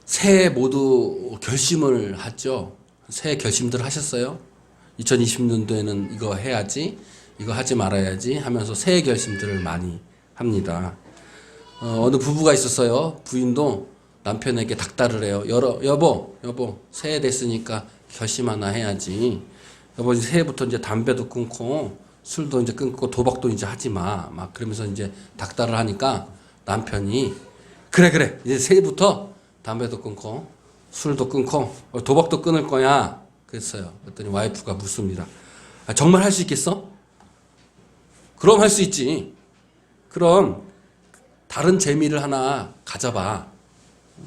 새해 모두 결심을 하죠. 새해 결심들 하셨어요? 2020년도에는 이거 해야지, 이거 하지 말아야지 하면서 새해 결심들을 많이 합니다. 어느 부부가 있었어요. 부인도 남편에게 닥달을 해요. 여보, 새해 됐으니까 결심 하나 해야지. 여보, 이제 새해부터 이제 담배도 끊고 술도 이제 끊고 도박도 이제 하지 마. 막 그러면서 이제 닥달을 하니까 남편이 그래. 이제 새해부터 담배도 끊고 술도 끊고 도박도 끊을 거야. 그랬어요. 그랬더니 와이프가 묻습니다. 아, 정말 할 수 있겠어? 그럼 할 수 있지. 그럼 다른 재미를 하나 가져봐.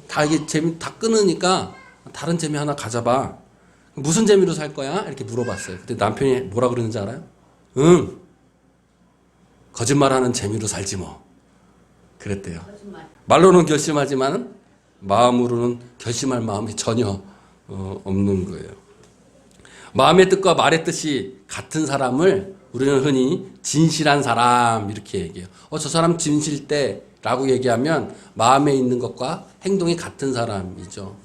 다 이게 재미 다 끊으니까 다른 재미 하나 가져봐. 무슨 재미로 살 거야? 이렇게 물어봤어요. 그때 남편이 뭐라 그러는지 알아요? 응. 거짓말하는 재미로 살지 뭐. 그랬대요. 말로는 결심하지만 마음으로는 결심할 마음이 전혀 없는 거예요. 마음의 뜻과 말의 뜻이 같은 사람을 우리는 흔히 진실한 사람 이렇게 얘기해요. 저 사람 진실대라고 얘기하면 마음에 있는 것과 행동이 같은 사람이죠.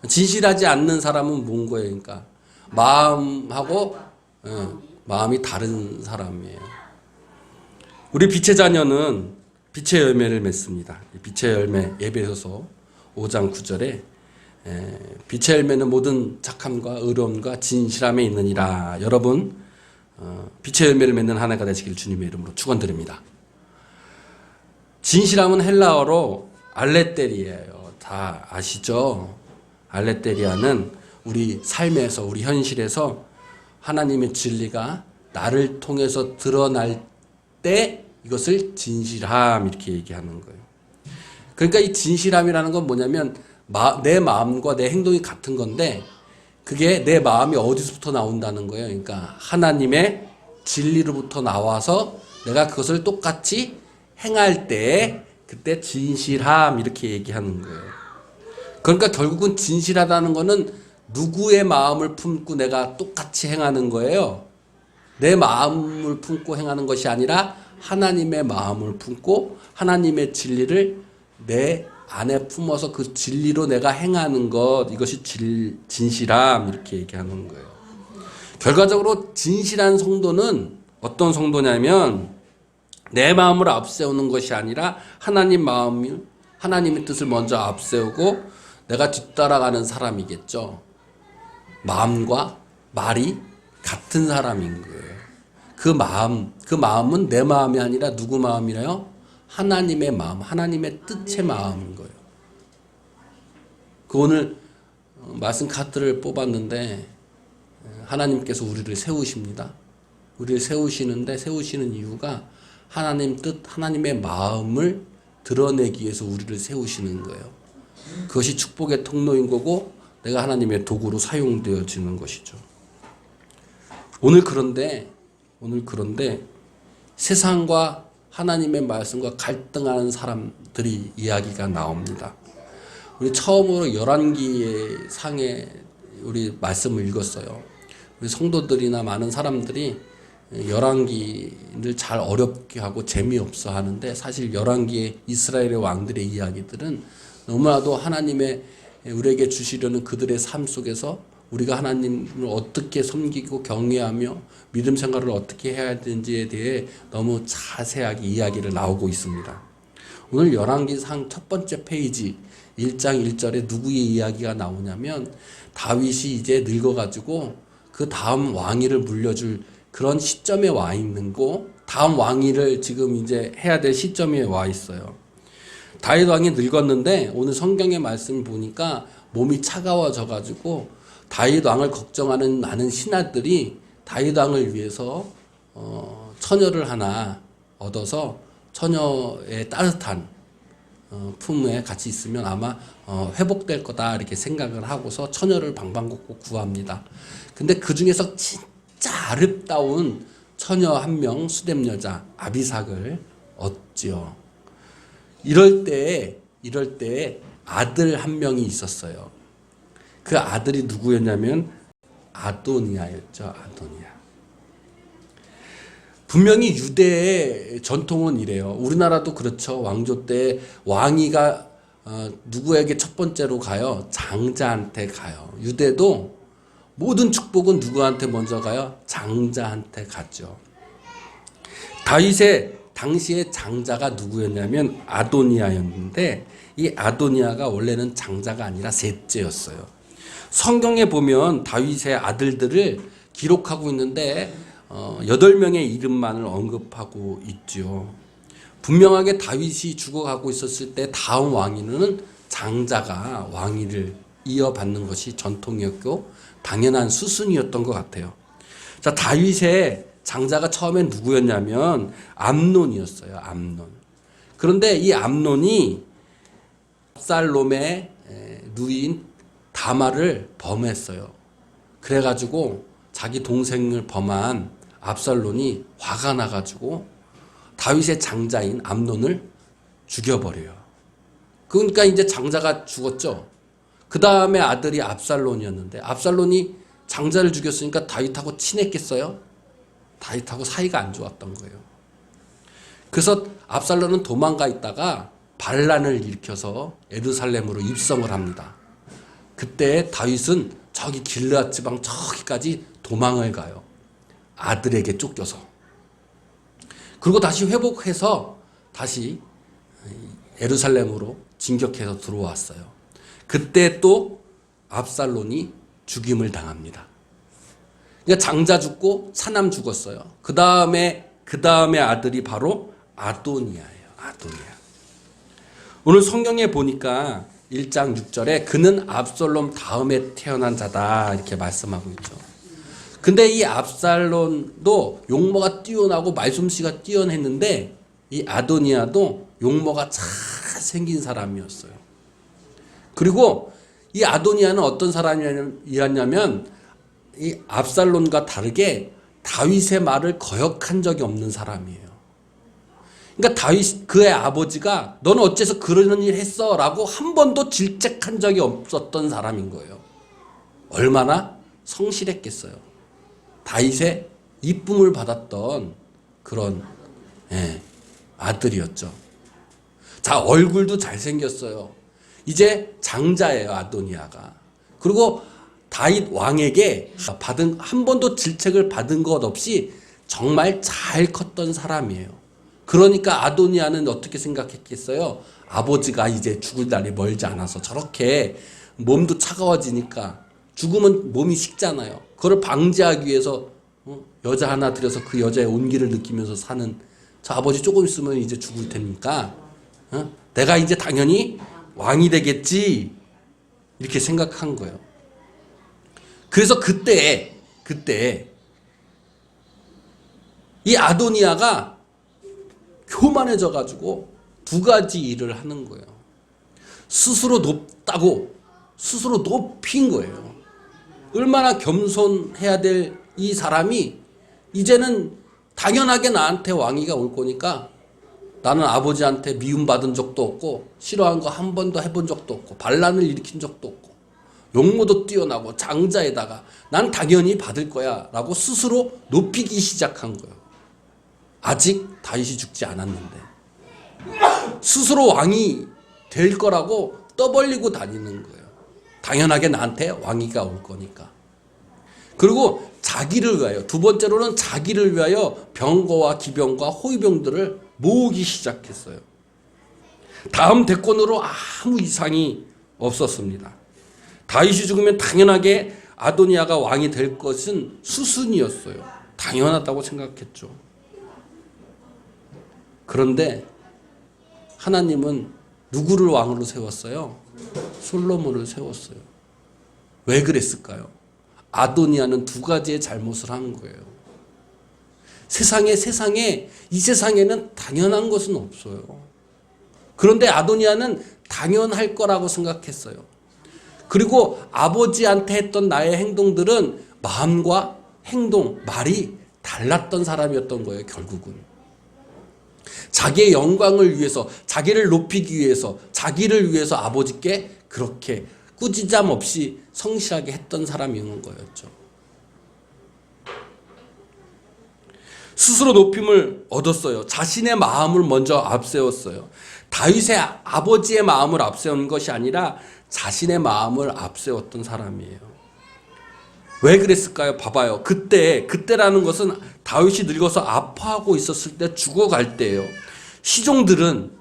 진실하지 않는 사람은 뭔 거예요? 그러니까 마음하고 마음이 다른 사람이에요. 우리 빛의 자녀는 빛의 열매를 맺습니다. 빛의 열매 에베소서 5장 9절에 빛의 열매는 모든 착함과 의로움과 진실함에 있느니라. 여러분 빛의 열매를 맺는 한 해가 되시길 주님의 이름으로 축원드립니다. 진실함은 헬라어로 알레테리아예요. 다 아시죠? 알레테리아는 우리 삶에서 우리 현실에서 하나님의 진리가 나를 통해서 드러날 때 이것을 진실함 이렇게 얘기하는 거예요. 그러니까 이 진실함이라는 건 뭐냐면 내 마음과 내 행동이 같은 건데 그게 내 마음이 어디서부터 나온다는 거예요. 그러니까 하나님의 진리로부터 나와서 내가 그것을 똑같이 행할 때 그때 진실함 이렇게 얘기하는 거예요. 그러니까 결국은 진실하다는 거는 누구의 마음을 품고 내가 똑같이 행하는 거예요. 내 마음을 품고 행하는 것이 아니라 하나님의 마음을 품고 하나님의 진리를 내 안에 품어서 그 진리로 내가 행하는 것, 이것이 진실함 이렇게 얘기하는 거예요. 결과적으로 진실한 성도는 어떤 성도냐면 내 마음을 앞세우는 것이 아니라 하나님의 뜻을 먼저 앞세우고 내가 뒤따라가는 사람이겠죠. 마음과 말이 같은 사람인 거예요. 그 마음은 내 마음이 아니라 누구 마음이래요? 하나님의 마음, 하나님의 뜻의 마음인 거예요. 오늘 말씀 카드를 뽑았는데 하나님께서 우리를 세우십니다. 우리를 세우시는 이유가 하나님 뜻, 하나님의 마음을 드러내기 위해서 우리를 세우시는 거예요. 그것이 축복의 통로인 거고 내가 하나님의 도구로 사용되어지는 것이죠. 오늘 그런데 세상과 하나님의 말씀과 갈등하는 사람들이 이야기가 나옵니다. 우리 처음으로 열왕기의 상에 우리 말씀을 읽었어요. 우리 성도들이나 많은 사람들이 열왕기를 잘 어렵게 하고 재미없어 하는데 사실 열왕기의 이스라엘의 왕들의 이야기들은 너무나도 하나님의 우리에게 주시려는 그들의 삶 속에서 우리가 하나님을 어떻게 섬기고 경외하며 믿음 생활을 어떻게 해야 되는지에 대해 너무 자세하게 이야기를 나오고 있습니다. 오늘 열왕기상 첫 번째 페이지 1장 1절에 누구의 이야기가 나오냐면 다윗이 이제 늙어가지고 그 다음 왕위를 물려줄 그런 시점에 와 있는 거, 다음 왕위를 지금 이제 해야 될 시점에 와 있어요. 다윗 왕이 늙었는데 오늘 성경의 말씀을 보니까 몸이 차가워져가지고 다윗 왕을 걱정하는 많은 신하들이 다윗 왕을 위해서 처녀를 하나 얻어서 처녀의 따뜻한 품에 같이 있으면 아마 회복될 거다 이렇게 생각을 하고서 처녀를 방방곡곡 구합니다. 근데 그 중에서 진짜 아름다운 처녀 한 명 수뎀 여자 아비삭을 얻지요. 이럴 때 아들 한 명이 있었어요. 그 아들이 누구였냐면 아도니아였죠. 아도니아. 분명히 유대의 전통은 이래요. 우리나라도 그렇죠. 왕조 때 왕위가 누구에게 첫 번째로 가요? 장자한테 가요. 유대도 모든 축복은 누구한테 먼저 가요? 장자한테 갔죠. 다윗의 당시의 장자가 누구였냐면 아도니아였는데, 이 아도니아가 원래는 장자가 아니라 셋째였어요. 성경에 보면 다윗의 아들들을 기록하고 있는데 8명의 이름만을 언급하고 있죠. 분명하게 다윗이 죽어가고 있었을 때 다음 왕위는 장자가 왕위를 이어받는 것이 전통이었고 당연한 수순이었던 것 같아요. 자, 다윗의 장자가 처음엔 누구였냐면 암논이었어요. 암논. 그런데 이 암논이 압살롬의 누이인 다말을 범했어요. 그래가지고 자기 동생을 범한 압살롬이 화가 나가지고 다윗의 장자인 암논을 죽여버려요. 그러니까 이제 장자가 죽었죠. 그 다음에 아들이 압살롬이었는데, 압살롬이 장자를 죽였으니까 다윗하고 친했겠어요? 다윗하고 사이가 안 좋았던 거예요. 그래서 압살롬은 도망가 있다가 반란을 일으켜서 예루살렘으로 입성을 합니다. 그때 다윗은 저기 길르앗 지방 저기까지 도망을 가요. 아들에게 쫓겨서. 그리고 다시 회복해서 다시 예루살렘으로 진격해서 들어왔어요. 그때 또 압살롬이 죽임을 당합니다. 그러니까 장자 죽고 사남 죽었어요. 그 다음에 아들이 바로 아도니아예요. 아도니아. 오늘 성경에 보니까 1장 6절에 그는 압살롬 다음에 태어난 자다 이렇게 말씀하고 있죠. 근데 이 압살롬도 용모가 뛰어나고 말솜씨가 뛰어났는데 이 아도니아도 용모가 잘 생긴 사람이었어요. 그리고 이 아도니아는 어떤 사람이었냐면 이 압살롬과 다르게 다윗의 말을 거역한 적이 없는 사람이에요. 그러니까 다윗, 그의 아버지가 너는 어째서 그런 일 했어? 라고 한 번도 질책한 적이 없었던 사람인 거예요. 얼마나 성실했겠어요. 다윗의 이쁨을 받았던 그런 아들이었죠. 자, 얼굴도 잘생겼어요. 이제 장자예요, 아도니아가. 그리고 다윗 왕에게 한 번도 질책을 받은 것 없이 정말 잘 컸던 사람이에요. 그러니까 아도니아는 어떻게 생각했겠어요? 아버지가 이제 죽을 날이 멀지 않아서 저렇게 몸도 차가워지니까 죽으면 몸이 식잖아요. 그걸 방지하기 위해서 여자 하나 들여서 그 여자의 온기를 느끼면서 사는 저 아버지 조금 있으면 이제 죽을 테니까 내가 이제 당연히 왕이 되겠지 이렇게 생각한 거예요. 그래서 그때 이 아도니아가 교만해져 가지고 두 가지 일을 하는 거예요. 스스로 높다고 스스로 높인 거예요. 얼마나 겸손해야 될 이 사람이 이제는 당연하게 나한테 왕위가 올 거니까 나는 아버지한테 미움받은 적도 없고 싫어한 거 한 번도 해본 적도 없고 반란을 일으킨 적도 없고 용모도 뛰어나고 장자에다가 난 당연히 받을 거야 라고 스스로 높이기 시작한 거예요. 아직 다윗이 죽지 않았는데 스스로 왕이 될 거라고 떠벌리고 다니는 거예요. 당연하게 나한테 왕위가 올 거니까. 그리고 자기를 위하여, 두 번째로는 자기를 위하여 병거와 기병과 호위병들을 모으기 시작했어요. 다음 대권으로 아무 이상이 없었습니다. 다윗이 죽으면 당연하게 아도니아가 왕이 될 것은 수순이었어요. 당연하다고 생각했죠. 그런데 하나님은 누구를 왕으로 세웠어요? 솔로몬을 세웠어요. 왜 그랬을까요? 아도니아는 두 가지의 잘못을 한 거예요. 이 세상에는 당연한 것은 없어요. 그런데 아도니아는 당연할 거라고 생각했어요. 그리고 아버지한테 했던 나의 행동들은 마음과 행동, 말이 달랐던 사람이었던 거예요, 결국은. 자기의 영광을 위해서, 자기를 높이기 위해서, 자기를 위해서 아버지께 그렇게 꾸짖음 없이 성실하게 했던 사람인 거였죠. 스스로 높임을 얻었어요. 자신의 마음을 먼저 앞세웠어요. 다윗의 아버지의 마음을 앞세운 것이 아니라 자신의 마음을 앞세웠던 사람이에요. 왜 그랬을까요? 봐봐요. 그때라는 것은 다윗이 늙어서 아파하고 있었을 때, 죽어갈 때예요. 시종들은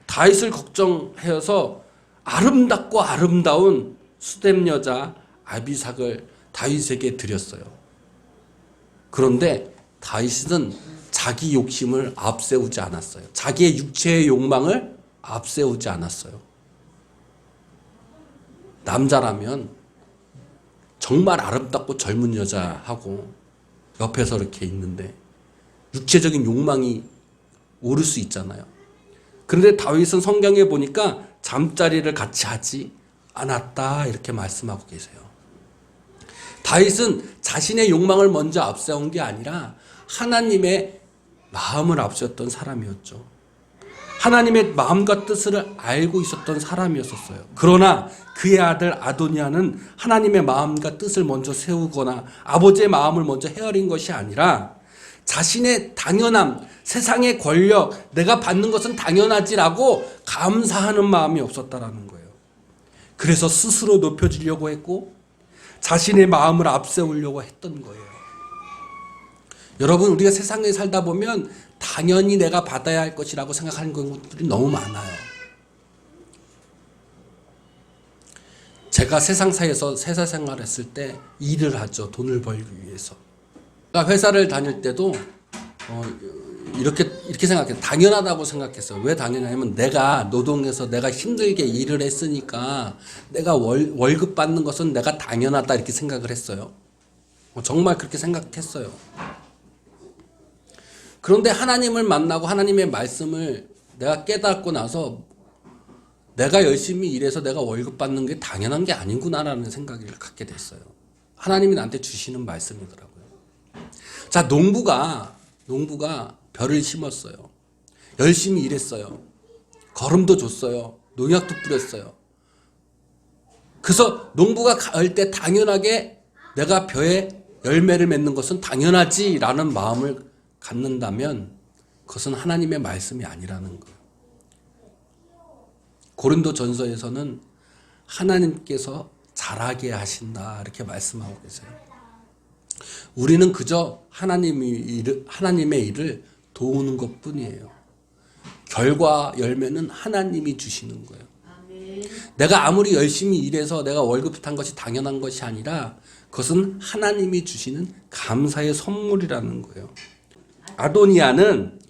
다윗을 걱정해서 아름답고 아름다운 수뎀 여자 아비삭을 다윗에게 드렸어요. 그런데 다윗은 자기 욕심을 앞세우지 않았어요. 자기의 육체의 욕망을 앞세우지 않았어요. 남자라면 정말 아름답고 젊은 여자하고 옆에서 이렇게 있는데 육체적인 욕망이 오를 수 있잖아요. 그런데 다윗은 성경에 보니까 잠자리를 같이 하지 않았다 이렇게 말씀하고 계세요. 다윗은 자신의 욕망을 먼저 앞세운 게 아니라 하나님의 마음을 앞세웠던 사람이었죠. 하나님의 마음과 뜻을 알고 있었던 사람이었어요. 그러나 그의 아들 아도니아는 하나님의 마음과 뜻을 먼저 세우거나 아버지의 마음을 먼저 헤아린 것이 아니라 자신의 당연함, 세상의 권력, 내가 받는 것은 당연하지라고 감사하는 마음이 없었다라는 거예요. 그래서 스스로 높여지려고 했고 자신의 마음을 앞세우려고 했던 거예요. 여러분, 우리가 세상에 살다 보면 당연히 내가 받아야 할 것이라고 생각하는 것들이 너무 많아요. 제가 세상사에서 회사 생활했을 때 일을 하죠. 돈을 벌기 위해서. 그러니까 회사를 다닐 때도 이렇게 생각해요. 당연하다고 생각했어요. 왜 당연하냐면 내가 노동해서 내가 힘들게 일을 했으니까 내가 월급 받는 것은 내가 당연하다 이렇게 생각을 했어요. 정말 그렇게 생각했어요. 그런데 하나님을 만나고 하나님의 말씀을 내가 깨닫고 나서 내가 열심히 일해서 내가 월급 받는 게 당연한 게 아니구나라는 생각을 갖게 됐어요. 하나님이 나한테 주시는 말씀이더라고요. 자, 농부가 벼를 심었어요. 열심히 일했어요. 거름도 줬어요. 농약도 뿌렸어요. 그래서 농부가 갈 때 당연하게 내가 벼에 열매를 맺는 것은 당연하지라는 마음을 갖는다면 그것은 하나님의 말씀이 아니라는 거예요. 고린도전서에서는 하나님께서 잘하게 하신다 이렇게 말씀하고 계세요. 우리는 그저 하나님의 일을 도우는 것뿐이에요. 결과 열매는 하나님이 주시는 거예요. 내가 아무리 열심히 일해서 내가 월급 탄 것이 당연한 것이 아니라 그것은 하나님이 주시는 감사의 선물이라는 거예요. 아도니아는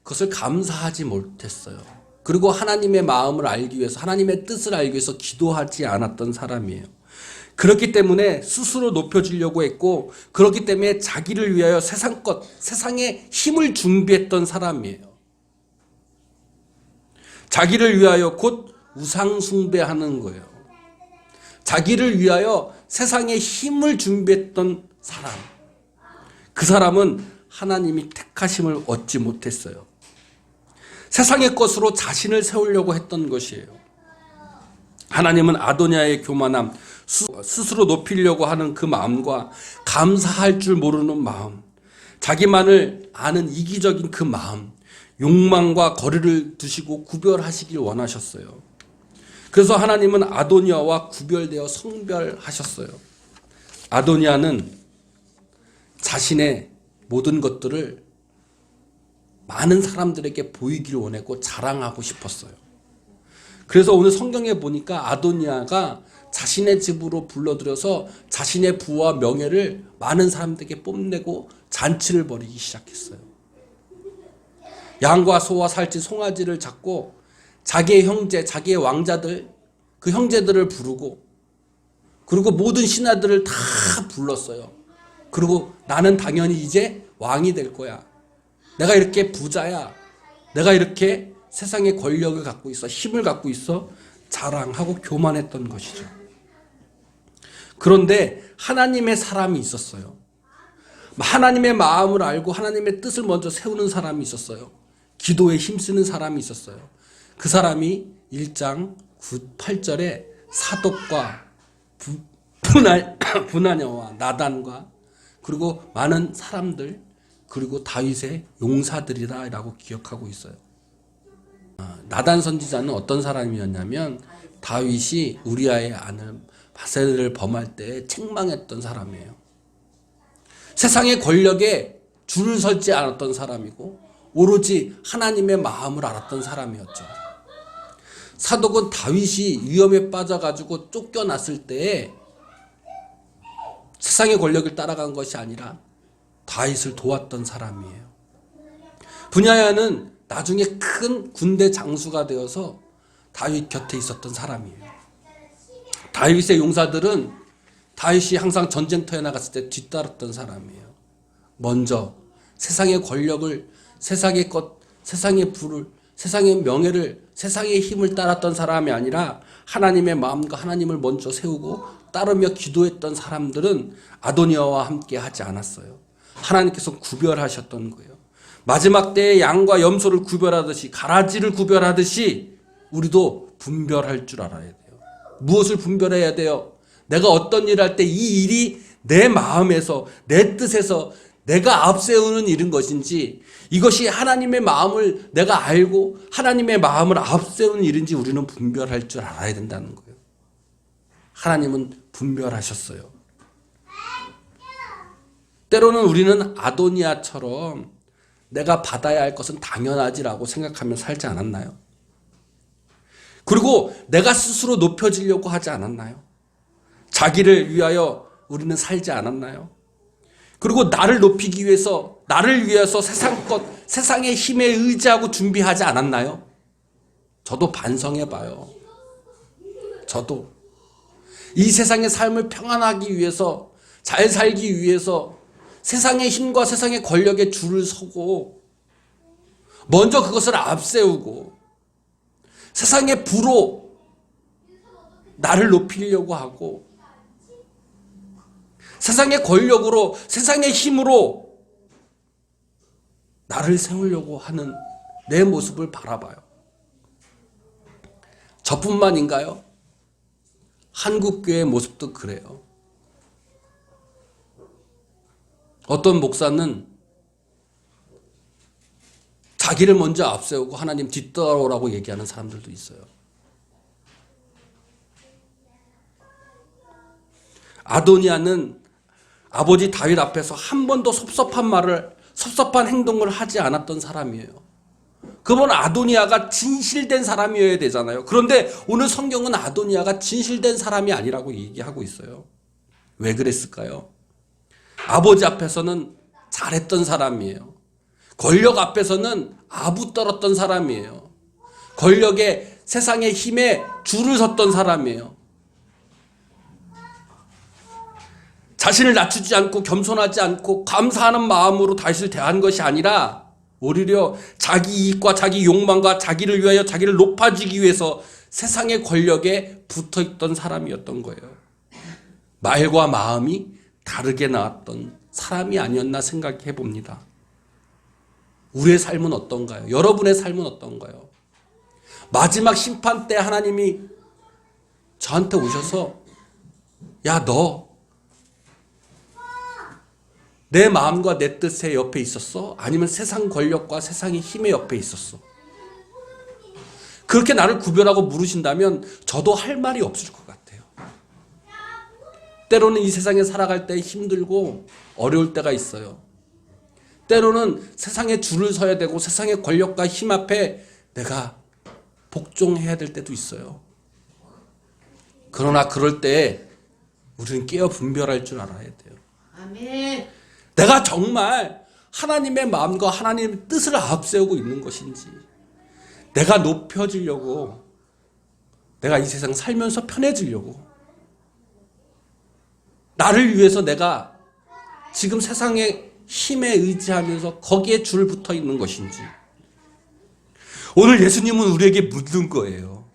그것을 감사하지 못했어요. 그리고 하나님의 마음을 알기 위해서 하나님의 뜻을 알기 위해서 기도하지 않았던 사람이에요. 그렇기 때문에 스스로 높여지려고 했고 그렇기 때문에 자기를 위하여 세상의 힘을 준비했던 사람이에요. 자기를 위하여 곧 우상 숭배하는 거예요. 자기를 위하여 세상의 힘을 준비했던 사람. 그 사람은 하나님이 택하심을 얻지 못했어요. 세상의 것으로 자신을 세우려고 했던 것이에요. 하나님은 아도니아의 교만함, 스스로 높이려고 하는 그 마음과 감사할 줄 모르는 마음, 자기만을 아는 이기적인 그 마음, 욕망과 거리를 두시고 구별하시길 원하셨어요. 그래서 하나님은 아도니아와 구별되어 성별하셨어요. 아도니아는 자신의 모든 것들을 많은 사람들에게 보이기를 원했고 자랑하고 싶었어요. 그래서 오늘 성경에 보니까 아도니아가 자신의 집으로 불러들여서 자신의 부와 명예를 많은 사람들에게 뽐내고 잔치를 벌이기 시작했어요. 양과 소와 살치, 송아지를 잡고 자기의 형제, 자기의 왕자들, 그 형제들을 부르고 그리고 모든 신하들을 다 불렀어요. 그리고 나는 당연히 이제 왕이 될 거야. 내가 이렇게 부자야. 내가 이렇게 세상의 권력을 갖고 있어. 힘을 갖고 있어. 자랑하고 교만했던 것이죠. 그런데 하나님의 사람이 있었어요. 하나님의 마음을 알고 하나님의 뜻을 먼저 세우는 사람이 있었어요. 기도에 힘쓰는 사람이 있었어요. 그 사람이 1장 8절에 사독과 분하냐와 나단과 그리고 많은 사람들, 그리고 다윗의 용사들이다 라고 기억하고 있어요. 나단 선지자는 어떤 사람이었냐면 다윗이 우리아의 아들 바세를 범할 때 책망했던 사람이에요. 세상의 권력에 줄을 서지 않았던 사람이고 오로지 하나님의 마음을 알았던 사람이었죠. 사독은 다윗이 위험에 빠져가지고 쫓겨났을 때 세상의 권력을 따라간 것이 아니라 다윗을 도왔던 사람이에요. 분야야는 나중에 큰 군대 장수가 되어서 다윗 곁에 있었던 사람이에요. 다윗의 용사들은 다윗이 항상 전쟁터에 나갔을 때 뒤따랐던 사람이에요. 먼저 세상의 권력을, 세상의 것, 세상의 부를, 세상의 명예를, 세상의 힘을 따랐던 사람이 아니라 하나님의 마음과 하나님을 먼저 세우고 따르며 기도했던 사람들은 아도니아와 함께 하지 않았어요. 하나님께서 구별하셨던 거예요. 마지막 때에 양과 염소를 구별하듯이, 가라지를 구별하듯이 우리도 분별할 줄 알아야 돼요. 무엇을 분별해야 돼요? 내가 어떤 일을 할 때 이 일이 내 마음에서, 내 뜻에서 내가 앞세우는 일인 것인지, 이것이 하나님의 마음을 내가 알고 하나님의 마음을 앞세우는 일인지 우리는 분별할 줄 알아야 된다는 거예요. 하나님은 분별하셨어요. 때로는 우리는 아도니아처럼 내가 받아야 할 것은 당연하지라고 생각하며 살지 않았나요? 그리고 내가 스스로 높여지려고 하지 않았나요? 자기를 위하여 우리는 살지 않았나요? 그리고 나를 높이기 위해서, 나를 위해서 세상 것, 세상의 힘에 의지하고 준비하지 않았나요? 저도 반성해봐요. 저도 이 세상의 삶을 평안하기 위해서, 잘 살기 위해서 세상의 힘과 세상의 권력에 줄을 서고 먼저 그것을 앞세우고 세상의 부로 나를 높이려고 하고 세상의 권력으로, 세상의 힘으로 나를 세우려고 하는 내 모습을 바라봐요. 저뿐만인가요? 한국교회의 모습도 그래요. 어떤 목사는 자기를 먼저 앞세우고 하나님 뒤따라오라고 얘기하는 사람들도 있어요. 아도니아는 아버지 다윗 앞에서 한 번도 섭섭한 행동을 하지 않았던 사람이에요. 그분 아도니아가 진실된 사람이어야 되잖아요. 그런데 오늘 성경은 아도니아가 진실된 사람이 아니라고 얘기하고 있어요. 왜 그랬을까요? 아버지 앞에서는 잘했던 사람이에요. 권력 앞에서는 아부 떨었던 사람이에요. 권력에, 세상의 힘에 줄을 섰던 사람이에요. 자신을 낮추지 않고 겸손하지 않고 감사하는 마음으로 다윗을 대한 것이 아니라 오히려 자기 이익과 자기 욕망과 자기를 위하여 자기를 높아지기 위해서 세상의 권력에 붙어있던 사람이었던 거예요. 말과 마음이 다르게 나왔던 사람이 아니었나 생각해 봅니다. 우리의 삶은 어떤가요? 여러분의 삶은 어떤가요? 마지막 심판 때 하나님이 저한테 오셔서 야, 너 내 마음과 내 뜻의 옆에 있었어? 아니면 세상 권력과 세상의 힘의 옆에 있었어? 그렇게 나를 구별하고 물으신다면 저도 할 말이 없을 것 같아요. 때로는 이 세상에 살아갈 때 힘들고 어려울 때가 있어요. 때로는 세상에 줄을 서야 되고 세상의 권력과 힘 앞에 내가 복종해야 될 때도 있어요. 그러나 그럴 때 우리는 깨어 분별할 줄 알아야 돼요. 아멘. 내가 정말 하나님의 마음과 하나님의 뜻을 앞세우고 있는 것인지, 내가 높여지려고, 내가 이 세상 살면서 편해지려고, 나를 위해서 내가 지금 세상의 힘에 의지하면서 거기에 줄 붙어 있는 것인지. 오늘 예수님은 우리에게 묻는 거예요.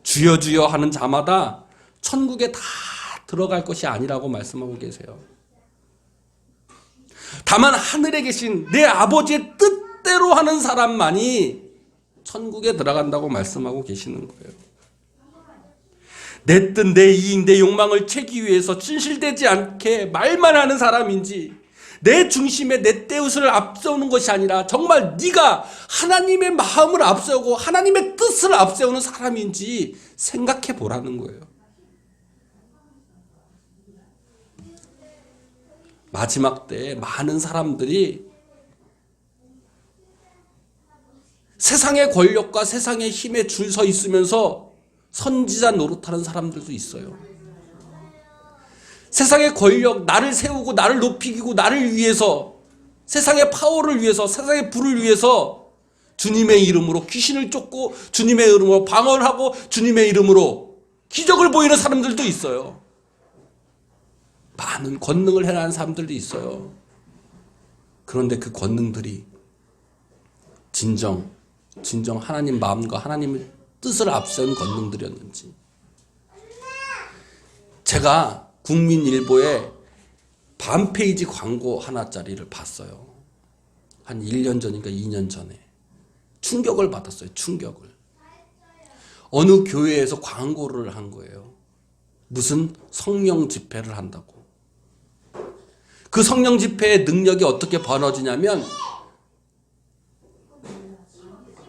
주여 주여 하는 자마다 천국에 다 들어갈 것이 아니라고 말씀하고 계세요. 다만 하늘에 계신 내 아버지의 뜻대로 하는 사람만이 천국에 들어간다고 말씀하고 계시는 거예요. 내 뜻, 내 이익, 내 욕망을 채기 위해서 진실되지 않게 말만 하는 사람인지, 내 중심에 내 뜻을 앞세우는 것이 아니라 정말 네가 하나님의 마음을 앞세우고 하나님의 뜻을 앞세우는 사람인지 생각해 보라는 거예요. 마지막 때에 많은 사람들이 세상의 권력과 세상의 힘에 줄 서 있으면서 선지자 노릇하는 사람들도 있어요. 세상의 권력, 나를 세우고 나를 높이고 나를 위해서, 세상의 파워를 위해서, 세상의 부를 위해서 주님의 이름으로 귀신을 쫓고 주님의 이름으로 방언하고 주님의 이름으로 기적을 보이는 사람들도 있어요. 많은 권능을 행하는 사람들도 있어요. 그런데 그 권능들이 진정 하나님 마음과 하나님의 뜻을 앞세운 권능들이었는지. 제가 국민일보에 반페이지 광고 하나짜리를 봤어요. 한 1년 전인가 2년 전에. 충격을 받았어요. 충격을. 어느 교회에서 광고를 한 거예요. 무슨 성령 집회를 한다고. 그 성령 집회의 능력이 어떻게 벌어지냐면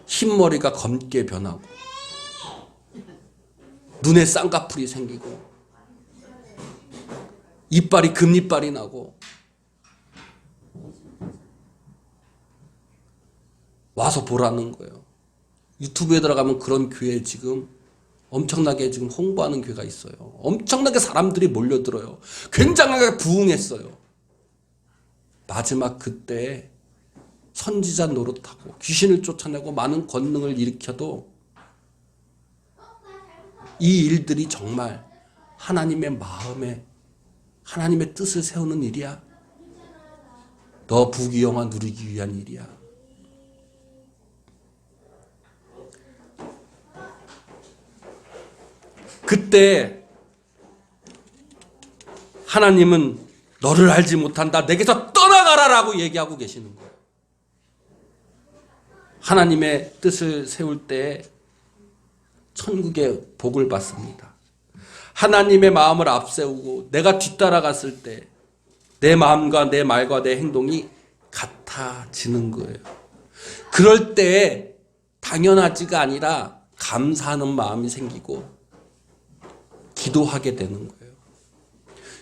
흰머리가 검게 변하고 눈에 쌍꺼풀이 생기고 이빨이 금이빨이 나고 와서 보라는 거예요. 유튜브에 들어가면 그런 교회 지금 엄청나게 지금 홍보하는 교회가 있어요. 엄청나게 사람들이 몰려들어요. 굉장하게 부흥했어요. 마지막 그때 선지자 노릇하고 귀신을 쫓아내고 많은 권능을 일으켜도 이 일들이 정말 하나님의 마음에 하나님의 뜻을 세우는 일이야? 너 부귀영화 누리기 위한 일이야? 그때 하나님은 너를 알지 못한다. 내게서 떠나가라라고 얘기하고 계시는 거예요. 하나님의 뜻을 세울 때 천국의 복을 받습니다. 하나님의 마음을 앞세우고 내가 뒤따라갔을 때 내 마음과 내 말과 내 행동이 같아지는 거예요. 그럴 때 당연하지가 아니라 감사하는 마음이 생기고 기도하게 되는 거예요.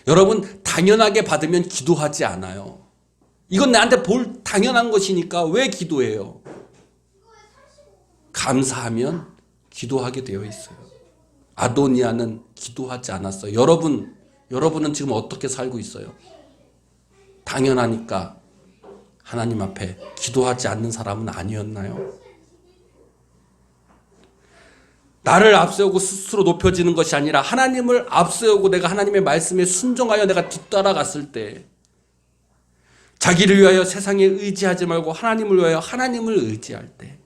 여러분, 당연하게 받으면 기도하지 않아요. 이건 나한테 볼 당연한 것이니까 왜 기도해요? 감사하면 기도하게 되어 있어요. 아도니아는 기도하지 않았어요. 여러분은 지금 어떻게 살고 있어요? 당연하니까 하나님 앞에 기도하지 않는 사람은 아니었나요? 나를 앞세우고 스스로 높여지는 것이 아니라 하나님을 앞세우고 내가 하나님의 말씀에 순종하여 내가 뒤따라갔을 때 자기를 위하여 세상에 의지하지 말고 하나님을 위하여 하나님을 의지할 때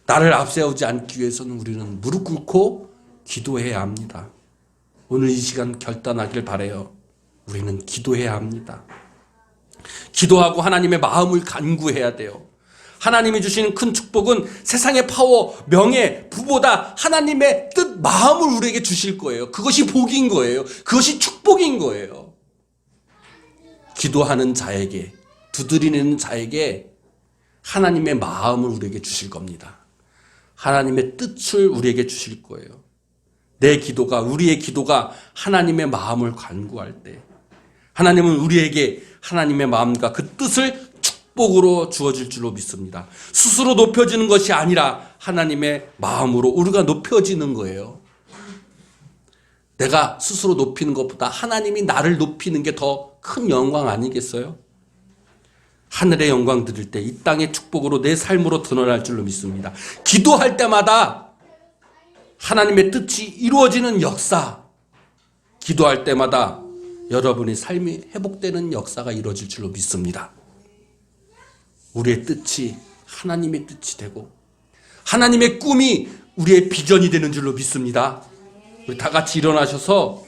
나를 앞세우지 않기 위해서는 우리는 무릎 꿇고 기도해야 합니다. 오늘 이 시간 결단하길 바라요. 우리는 기도해야 합니다. 기도하고 하나님의 마음을 간구해야 돼요. 하나님이 주시는 큰 축복은 세상의 파워, 명예, 부보다 하나님의 뜻, 마음을 우리에게 주실 거예요. 그것이 복인 거예요. 그것이 축복인 거예요. 기도하는 자에게, 두드리는 자에게 하나님의 마음을 우리에게 주실 겁니다. 하나님의 뜻을 우리에게 주실 거예요. 우리의 기도가 하나님의 마음을 간구할 때 하나님은 우리에게 하나님의 마음과 그 뜻을 축복으로 주어질 줄로 믿습니다. 스스로 높여지는 것이 아니라 하나님의 마음으로 우리가 높여지는 거예요. 내가 스스로 높이는 것보다 하나님이 나를 높이는 게 더 큰 영광 아니겠어요? 하늘의 영광 드릴 때 이 땅의 축복으로 내 삶으로 드러날 줄로 믿습니다. 기도할 때마다 하나님의 뜻이 이루어지는 역사, 기도할 때마다 여러분의 삶이 회복되는 역사가 이루어질 줄로 믿습니다. 우리의 뜻이 하나님의 뜻이 되고 하나님의 꿈이 우리의 비전이 되는 줄로 믿습니다. 우리 다 같이 일어나셔서